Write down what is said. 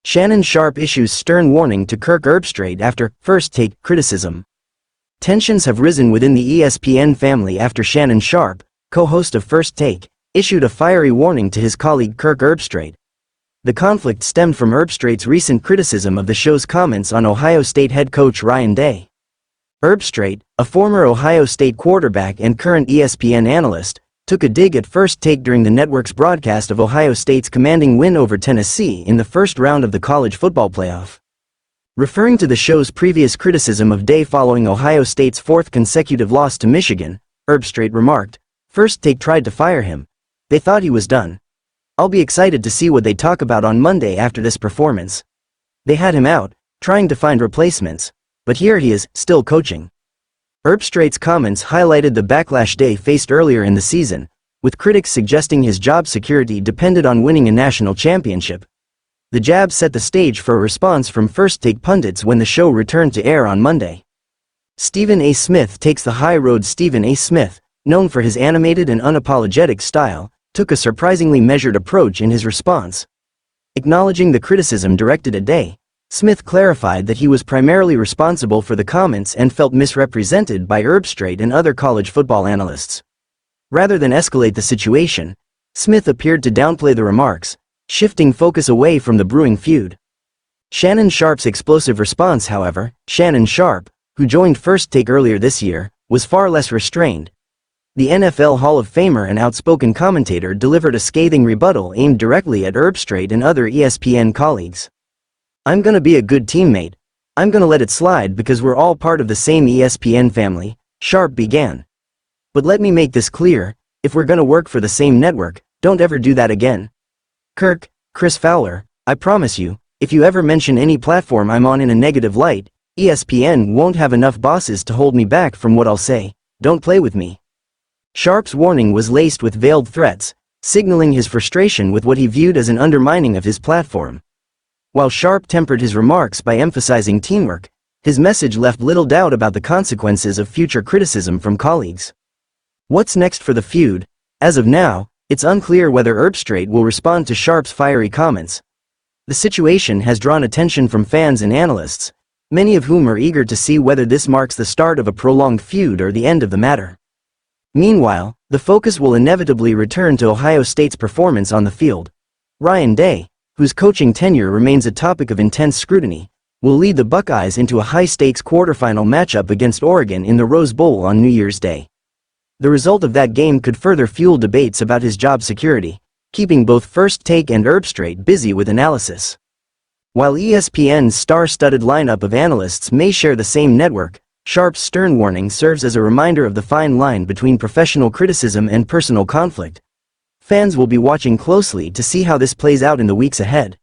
Shannon Sharpe issues stern warning to Kirk Herbstreit after first take criticism. Tensions have risen within the ESPN family after Shannon Sharpe, co-host of First Take, issued a fiery warning to his colleague Kirk Herbstreit. The conflict stemmed from Herbstreit's recent criticism of the show's comments on Ohio State head coach Ryan Day. Herbstreit, a former Ohio State quarterback and current ESPN analyst, took a dig at First Take during the network's broadcast of Ohio State's commanding win over Tennessee in the first round of the college football playoff. Referring to the show's previous criticism of Day following Ohio State's fourth consecutive loss to Michigan, Herbstreit remarked, "First Take tried to fire him. They thought he was done. I'll be excited to see what they talk about on Monday after this performance. They had him out, trying to find replacements, but here he is, still coaching." Herbstreit's comments highlighted the backlash Day faced earlier in the season, with critics suggesting his job security depended on winning a national championship. The jab set the stage for a response from First Take pundits when the show returned to air on Monday. Stephen A. Smith takes the high road. Stephen A. Smith, known for his animated and unapologetic style, took a surprisingly measured approach in his response. Acknowledging the criticism directed at Day, Smith clarified that he was primarily responsible for the comments and felt misrepresented by Herbstreit and other college football analysts. Rather than escalate the situation, Smith appeared to downplay the remarks, shifting focus away from the brewing feud. Shannon Sharpe's explosive response, however, Shannon Sharpe, who joined First Take earlier this year, was far less restrained. The NFL Hall of Famer and outspoken commentator delivered a scathing rebuttal aimed directly at Herbstreit and other ESPN colleagues. "I'm gonna be a good teammate. I'm gonna let it slide because we're all part of the same ESPN family," Sharpe began. "But let me make this clear, if we're gonna work for the same network, don't ever do that again. Kirk, Chris Fowler, I promise you, if you ever mention any platform I'm on in a negative light, ESPN won't have enough bosses to hold me back from what I'll say. Don't play with me." Sharpe's warning was laced with veiled threats, signaling his frustration with what he viewed as an undermining of his platform. While Sharpe tempered his remarks by emphasizing teamwork, his message left little doubt about the consequences of future criticism from colleagues. What's next for the feud? As of now, it's unclear whether Herbstreit will respond to Sharpe's fiery comments. The situation has drawn attention from fans and analysts, many of whom are eager to see whether this marks the start of a prolonged feud or the end of the matter. Meanwhile, the focus will inevitably return to Ohio State's performance on the field. Ryan Day, whose coaching tenure remains a topic of intense scrutiny, will lead the Buckeyes into a high-stakes quarterfinal matchup against Oregon in the Rose Bowl on New Year's Day. The result of that game could further fuel debates about his job security, keeping both First Take and Herbstreit busy with analysis. While ESPN's star-studded lineup of analysts may share the same network, Sharpe's stern warning serves as a reminder of the fine line between professional criticism and personal conflict. Fans will be watching closely to see how this plays out in the weeks ahead.